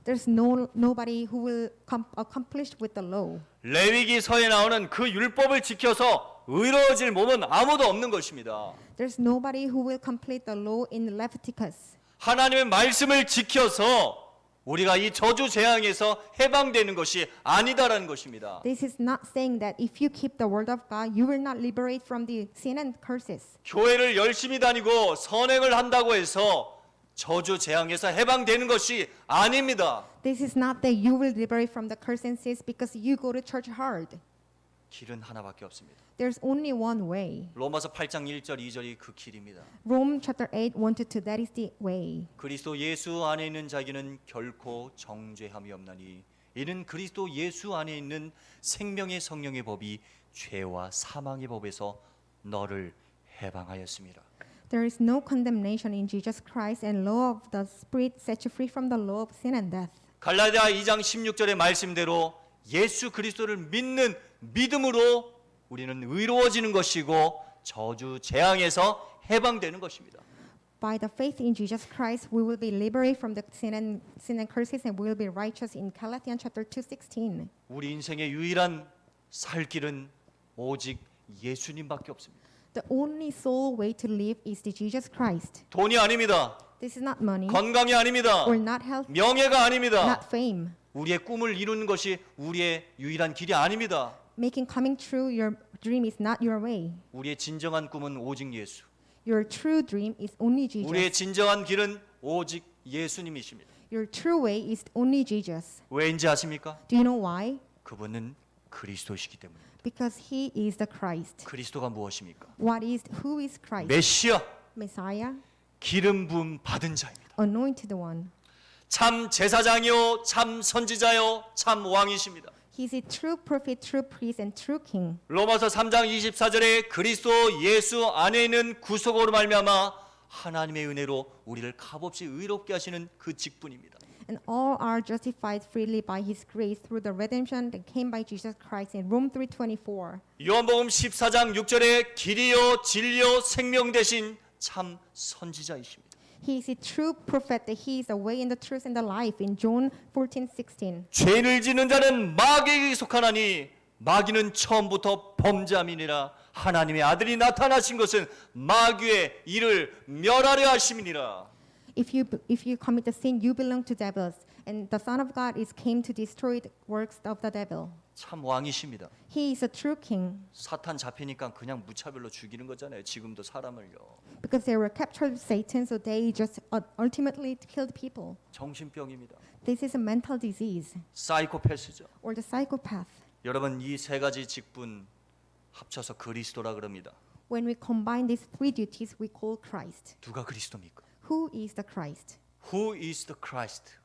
There's nobody who will accomplish with the law. 레위기서에 나오는 그 율법을 지켜서 의로워질 몸은 아무도 없는 것입니다. There's nobody who will complete the law in Leviticus. 하나님의 말씀을 지켜서 우리가 이 저주 재앙에서 해방되는 것이 아니다라는 것입니다. This is not saying that if you keep the word of God, you will not liberate from the sin and curses. 교회를 열심히 다니고 선행을 한다고 해서 저주 재앙에서 해방되는 것이 아닙니다. This is not that you will liberate from the curse and sins because you go to church hard. 길은 하나밖에 없습니다. There's only one way. 로마서 8장 1절 2절이 그 길입니다. Rome chapter 8, 1-2, that is the way. 그리스도 예수 안에 있는 자기는 결코 정죄함이 없나니 이는 그리스도 예수 안에 있는 생명의 성령의 법이 죄와 사망의 법에서 너를 해방하였습니다. There is no condemnation in Jesus Christ, and law of the Spirit sets you free from the law of sin and death. 갈라디아 2장 16절의 말씀대로 예수 그리스도를 믿는 믿음으로 우리는 의로워지는 것이고 저주 재앙에서 해방되는 것입니다. By the faith in Jesus Christ, we will be liberated from the sin and curses, and we will be righteous in Galatians chapter 2:16. 우리 인생의 유일한 살 길은 오직 예수님밖에 없습니다. The only sole way to live is the Jesus Christ. 돈이 아닙니다. This is not money 건강이 아닙니다. or not health, 명예가 아닙니다. not fame. 우리의 꿈을 이루는 것이 우리의 유일한 길이 아닙니다. Making coming true your dream is not your way. 우리의 진정한 꿈은 오직 예수. Your true dream is only Jesus. 우리의 진정한 길은 오직 예수님이십니다. Your true way is only Jesus. 왜인지 아십니까? Do you know why? 그분은 그리스도시기 때문입니다. Because he is the Christ. 그리스도가 무엇입니까? Who is Christ? 메시아, Messiah, 기름 부음 받은 자입니다. anointed one. 참 제사장이요, 참 선지자요, 참 왕이십니다. He is a true prophet, true priest, and true king. 로마서 3장 24절에 그리스도 예수 안에 있는 구속으로 말미암아 하나님의 은혜로 우리를 값없이 의롭게 하시는 그 직분입니다. And all are justified freely by his grace through the redemption that came by Jesus Christ in Rome 3:24. 요한복음 14장 6절에 길이요 진리요 생명 되신 참 선지자이십니다. He is a true prophet, that he is the way and the truth and the life in John 14:16. 죄를 지는 자는 마귀에게 속하나니 마귀는 처음부터 범죄함이니라. 하나님의 아들이 나타나신 것은 마귀의 일을 멸하려 하심이니라. If you commit the sin, you belong to devils, and the Son of God is came to destroy the works of the devil. 참 왕이십니다. He is a true king. 사탄 잡히니까 그냥 무차별로 죽이는 거잖아요. 지금도 사람을요. Because they were captured with Satan, so they just ultimately killed people. 정신병입니다. This is a mental disease 사이코패스죠. or the psychopath. 여러분 이 세 가지 직분 합쳐서 그리스도라 그럽니다. When we combine these three duties, we call Christ. 누가 그리스도입니까? Who is the Christ? Who is the Christ?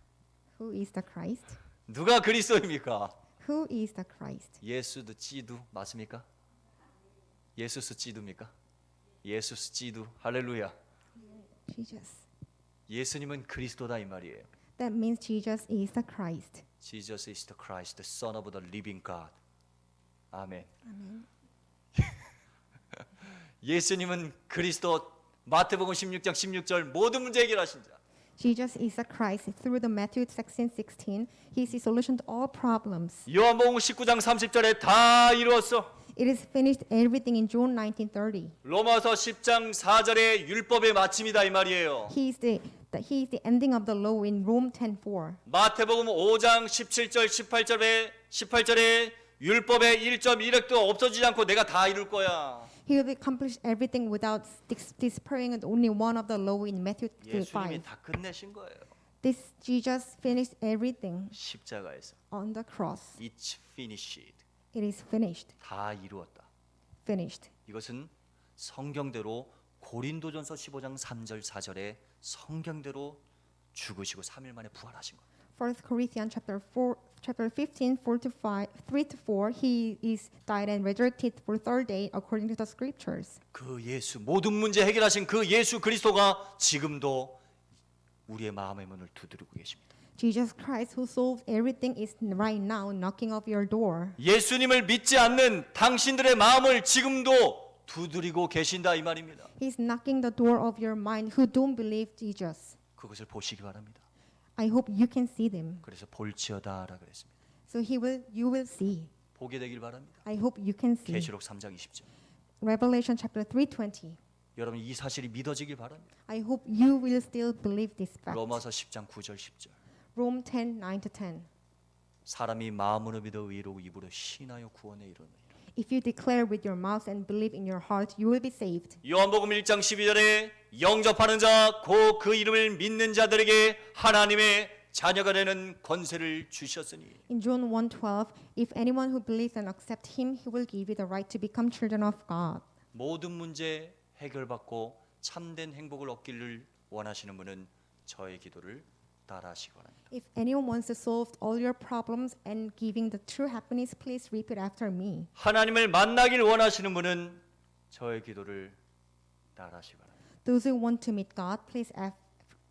Who is the Christ? 누가 그리스도입니까? Who is the Christ? 예수도 찌두 맞습니까? 예수스 찌두입니까? 예수스 찌두 할렐루야. Jesus. 예수님은 그리스도다 이 말이에요. That means Jesus is the Christ. Jesus is the Christ, the Son of the living God. 아멘. Amen. 예수님은 그리스도. 마태복음 16장 16절 모든 문제 해결하신 자. Jesus is the Christ. Through the Matthew 16:16, he is the solution to all problems. 요한복음 19장 30절에 다 이루었어. It is finished everything in John 19:30. 로마서 10장 4절에 율법의 마침이다 이 말이에요. He is the ending of the law in Rome 10:4. 마태복음 5장 17절 18절에 율법의 1.1획도 없어지지 않고 내가 다 이룰 거야. He will accomplish everything without desparing at only one of the law in Matthew 5. 예수님이 다 끝내신 거예요. This Jesus finished everything 십자가에서 on the cross. It's finished. It is finished. 다 이루었다. Finished. 이것은 성경대로 고린도전서 15장 3절 4절에 성경대로 죽으시고 3일 만에 부활하신 겁니다. 1 Corinthians chapter 15, 3-4, he is died and resurrected for third day according to the scriptures. 그 예수 모든 문제 해결하신 그 예수 그리스도가 지금도 우리의 마음의 문을 두드리고 계십니다. Jesus Christ, who solved everything, is right now knocking of your door. 예수님을 믿지 않는 당신들의 마음을 지금도 두드리고 계신다 이 말입니다. He's knocking the door of your mind who don't believe Jesus. 그것을 보시기 바랍니다. I hope you can see them. 그래서 볼지어다라 그랬습니다. So you will see. 보게 되길 바랍니다. I hope you can see. 계시록 3장 20절. Revelation chapter 3:20. 여러분 이 사실이 믿어지길 바랍니다. I hope you will still believe this fact. 로마서 10장 9절 10절. Rome 10:9-10. 사람이 마음으로 믿어 의로고 입으로 신하여 구원에 이르느니라. If you declare with your mouth and believe in your heart, you will be saved. 요한복음 1장 12절에 영접하는 자, 곧 그 이름을 믿는 자들에게 하나님의 자녀가 되는 권세를 주셨으니. In John 1:12, if anyone who believes and accepts him, he will give you the right to become children of God. 모든 문제 해결받고 참된 행복을 얻기를 원하시는 분은 저의 기도를 따라하시기 바랍니다. If anyone wants to solve all your problems and giving the true happiness, please repeat after me. 하나님을 만나길 원하시는 분은 저의 기도를 따라하시기 바랍니다. Those who want to meet God, please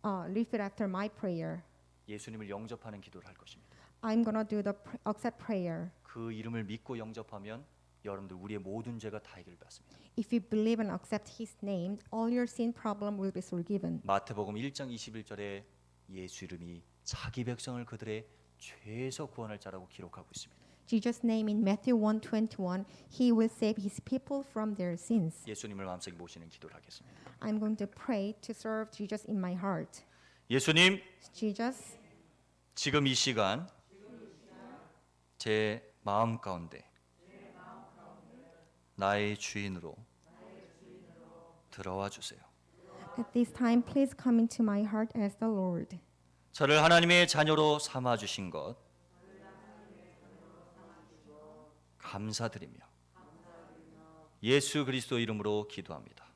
repeat after my prayer. 예수님을 영접하는 기도를 할 것입니다. I'm gonna do the accept prayer. 그 이름을 믿고 영접하면 여러분들 우리의 모든 죄가 다 해결받습니다. If you believe and accept His name, all your sin problem will be forgiven. 마태복음 1장 21절에 예수 이름이 자기 백성을 그들의 죄에서 구원할 자라고 기록하고 있습니다. Jesus' name in Matthew 1:21, He will save His people from their sins. 예수님을 마음속에 모시는 기도를 하겠습니다. I'm going to pray to serve Jesus in my heart. 예수님, Jesus, 지금 이 시간 제 마음 가운데 나의 주인으로 들어와 주세요. at this time, please come into my heart as the Lord. 저를 하나님의 자녀로 삼아 주신 것 감사드리며 예수 그리스도 이름으로 기도합니다.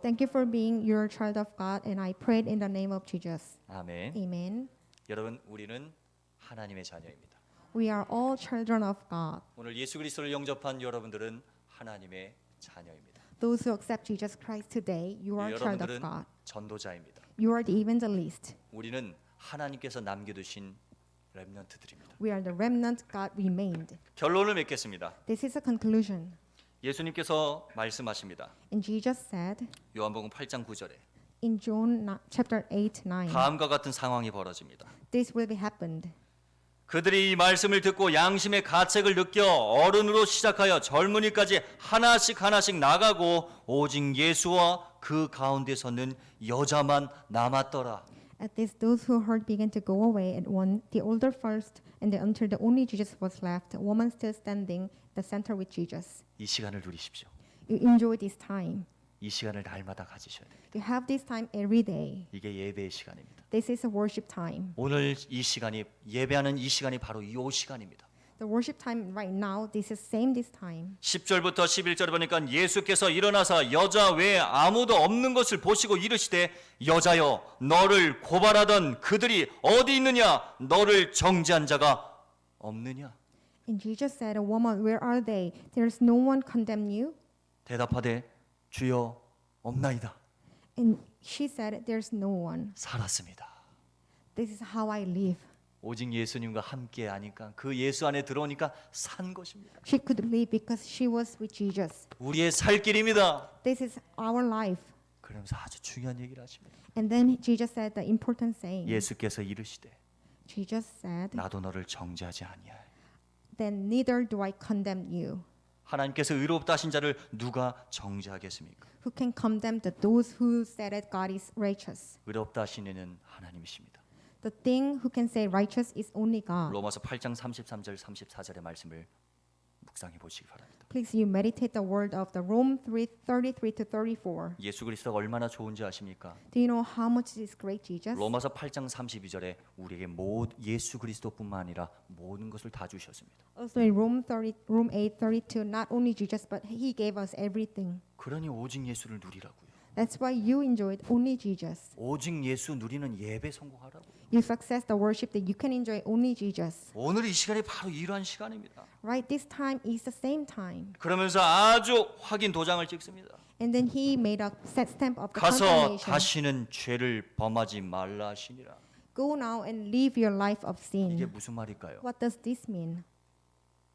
Thank you for being your child of God, and I prayed in the name of Jesus. 아멘. Amen. 여러분, 우리는 하나님의 자녀입니다. We are all children of God. 오늘 예수 그리스도를 영접한 여러분들은 하나님의 자녀입니다. Those who accept Jesus Christ today, you are a child of 여러분들은 God. 전도자입니다. You are the evangelist. 우리는 하나님께서 남겨두신 렘넌트들입니다. We are the remnant God remained. 결론을 맺겠습니다. This is a conclusion. 예수님께서 말씀하십니다. And Jesus said 요한복음 8장 9절에 in John chapter 8:9, 다음과 같은 상황이 벌어집니다. this will be happened. 그들이 이 말씀을 듣고 양심의 가책을 느껴 어른으로 시작하여 젊은이까지 하나씩 나가고 오직 예수와 그 가운데 서는 여자만 남았더라. At this, those who heard began to go away at one, the older first, and then until the only Jesus was left, a woman still standing the center with Jesus. 이 시간을 누리십시오. You enjoy this time. 이 시간을 날마다 가지셔야 됩니다. You have this time every day. 이게 예배의 시간입니다. This is a worship time. 오늘 이 시간이 예배하는 이 시간이 바로 이 시간입니다. The worship time right now, this is same this time. 10절부터 11절 보니까 예수께서 일어나서 여자 외에 아무도 없는 것을 보시고 이르시되 여자여 너를 고발하던 그들이 어디 있느냐 너를 정죄한 자가 없느냐. And Jesus said, "Woman, where are they? There's no one condemn you." 대답하되 주여 없나이다. And she said, "There's no one. 살았습니다. This is how I live." 오직 예수님과 함께 하니까 그 예수 안에 들어오니까 산 것입니다. She could live because she was with Jesus. 우리의 살 길입니다. This is our life. 그러면서 아주 중요한 얘기를 하십니다. And then Jesus said the important saying. 예수께서 이르시되 Jesus said, 나도 너를 정죄하지 아니하여. "Then neither do I condemn you." 하나님께서 의롭다 하신 자를 누가 정죄하겠습니까? Who can condemn those who said that God is righteous? 의롭다 하신 이는 하나님이십니다. The thing who can say righteous is only God. 로마서 8장 33절 34절의 말씀을 묵상해 보시기 바랍니다. Please you meditate the word of the Rome 3:33-34. 예수 그리스도가 얼마나 좋은지 아십니까? Do you know how much is great Jesus? 로마서 8장 32절에 우리에게 예수 그리스도뿐만 아니라 모든 것을 다 주셨습니다. Also in Rome 8:32, not only Jesus but He gave us everything. 그러니 오직 예수를 누리라고요. That's why you enjoyed only Jesus. 오직 예수 누리는 예배 성공하라고요. You success the worship that you can enjoy only Jesus. 오늘 이 시간이 바로 이러한 시간입니다. Right, this time is the same time. 그러면서 아주 확인 도장을 찍습니다. And then He made a set stamp of the 가서 confirmation. 다시는 죄를 범하지 말라 하시니라. Go now and live your life of 이게 sin. 무슨 말일까요? What does this mean?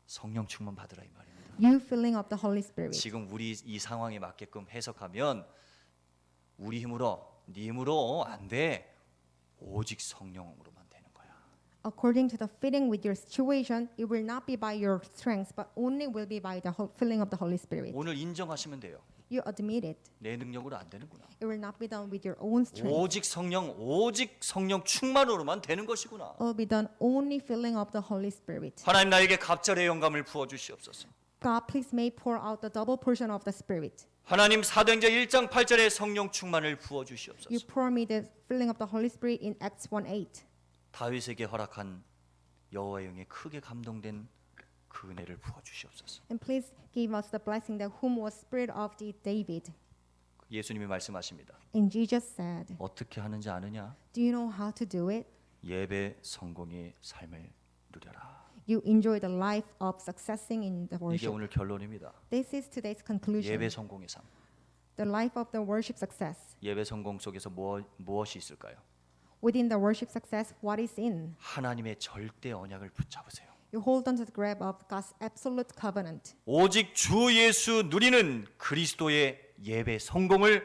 성령 충만 받으라 이 말입니다. You filling of the Holy Spirit. 지금 우리 이 상황에 맞게끔 해석하면 우리 힘으로 네 힘으로 안 돼. 오직 성령으로만 되는 거야. According to the fitting with your situation, it will not be by your strength, but only will be by the filling of the Holy Spirit. 오늘 인정하시면 돼요. you admit it. 내 능력으로 안 되는구나. It will not be done with your own strength. 오직 성령 충만으로만 되는 것이구나. It will be done only filling up the Holy Spirit. 하나님 나에게 갑절의 영감을 부어 주시옵소서. God, please may pour out the double portion of the Spirit. 하나님 사도행전 1장 8절에 성령 충만을 부어 You 주시옵소서. pour me the filling of the Holy Spirit in Acts 1:8. 다윗에게 허락한 여호와의 영에 크게 감동된 그 은혜를 부어 주시옵소서. And please give us the blessing that whom was Spirit of the David. 예수님이 말씀하십니다. And Jesus said, 어떻게 하는지 아느냐? do you know how to do it? 예배 성공의 삶을 누려라. You enjoy the life of successing in the 이게 worship. 오늘 결론입니다. This is today's conclusion. 예배 성공의 삶. The life of the worship success. 예배 성공 속에서 무엇이 있을까요? Within the worship success, what is in? 하나님의 절대 언약을 붙잡으세요. You hold on to the grab of God's absolute covenant. 오직 주 예수 누리는 그리스도의 예배 성공을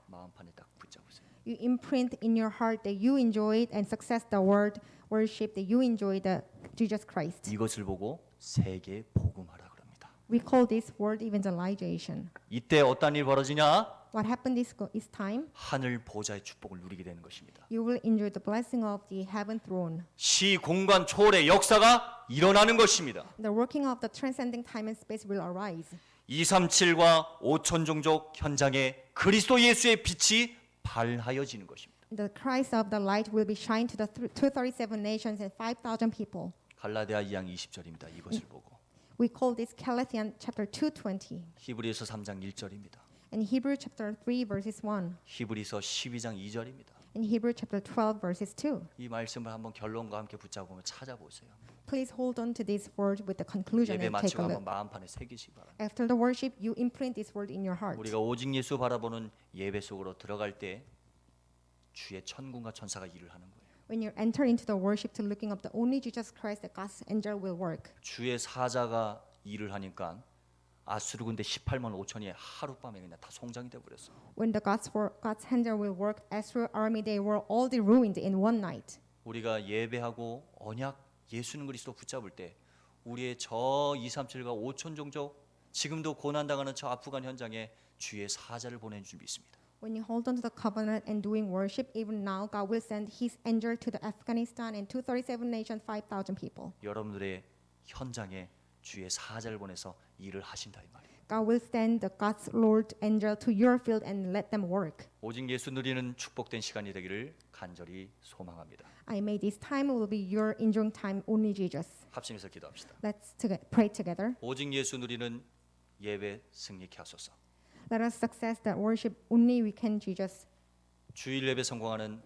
마음판에 딱 붙잡으세요. You imprint in your heart that you enjoyed and success the word worship that you enjoy the Jesus Christ. 이것을 보고 세계에 복음하라 그럽니다. We call this word evangelization. 이때 어떤 일이 벌어지냐? What happened this time? 하늘 보좌의 축복을 누리게 되는 것입니다. You will enjoy the blessing of the heaven throne. 시 공간 초월의 역사가 일어나는 것입니다. The working of the transcending time and space will arise. 237과 5천 종족 현장에 그리스도 예수의 빛이 발하여지는 것입니다. The Christ of the light will be shined to the 237 nations and 5,000 people. 갈라디아 2장 20절입니다. 이것을 보고 We call this Galatians chapter 2:20 히브리서 3장 1절입니다. and Hebrew chapter 3 verses 1 히브리서 12장 2절입니다. and Hebrew chapter 12 verses 2. 이 말씀을 한번 결론과 함께 붙잡으면 찾아보세요. Please hold on to this word with the conclusion 예배 and take 마치고 a 한번 look. 마음판에 새기시기 바랍니다. After the worship, you imprint this word in your heart. 우리가 오직 예수 바라보는 예배 속으로 들어갈 때 주의 천군과 천사가 일을 하는 거예요. When you enter into the worship to looking up the only Jesus Christ, the God's angel will work. 주의 사자가 일을 하니까 아수르 군대 18만 5천이 하룻밤에 그냥 다 송장이 돼 버렸어. When the God's angel will work, Assyrian army they were all ruined in one night. 우리가 예배하고 언약 예수는 그리스도 붙잡을 때 우리의 저 237과 5천 종족 지금도 고난 당하는 저 아프간 현장에 주의 사자를 보내 줄 믿습니다. When you hold on to the covenant and doing worship, even now God will send His angel to the Afghanistan and 237 nations, 5,000 people. 여러분들의 현장에 주의 사자를 보내서 일을 하신다 이 말이에요. God will send the God's Lord angel to your field and let them work. 오직 예수 누리는 축복된 시간이 되기를 간절히 소망합니다. I may this time will be your enjoying time, only Jesus. 합심해서 기도합시다. Let's pray together. 오직 예수 누리는 예배 승리케 하소서. Let us success that worship only we can Jesus. 주일 예배 성공하는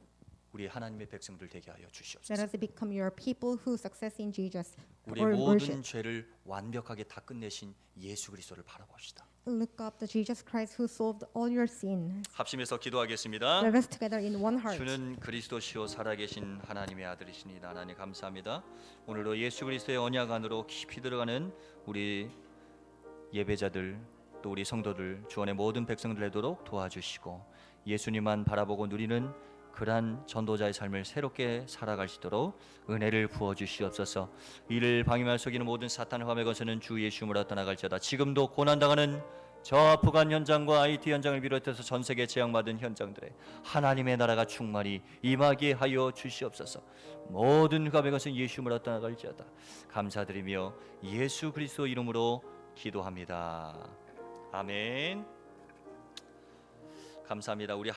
우리 하나님의 백성들 되게 하여 Let 주시옵소서. us become your people who success in Jesus. 우리 or 모든 worship. 죄를 완벽하게 다 끝내신 예수 그리스도를 바라봅시다. Look up to Jesus Christ who solved all your sin. 합심해서 기도하겠습니다. Let us together in one heart. 주는 그리스도시요 살아계신 하나님의 아들이시니다. 하나님 감사합니다. 오늘도 예수 그리스도의 언약 안으로 깊이 들어가는 우리 예배자들 또 우리 성도들 주 안의 모든 백성들 되도록 도와주시고 예수님만 바라보고 누리는 그러한 전도자의 삶을 새롭게 살아갈 수 있도록 은혜를 부어주시옵소서. 이를 방임할 속이는 모든 사탄의 화매 거스는 주 예수님으로 떠나갈지어다. 지금도 고난당하는 저 아프간 현장과 IT 현장을 비롯해서 전 세계 재앙받은 현장들에 하나님의 나라가 충만히 임하게 하여 주시옵소서. 모든 화매 것은 예수님으로 떠나갈지어다. 감사드리며 예수 그리스도 이름으로 기도합니다. 아멘. 감사합니다. 우리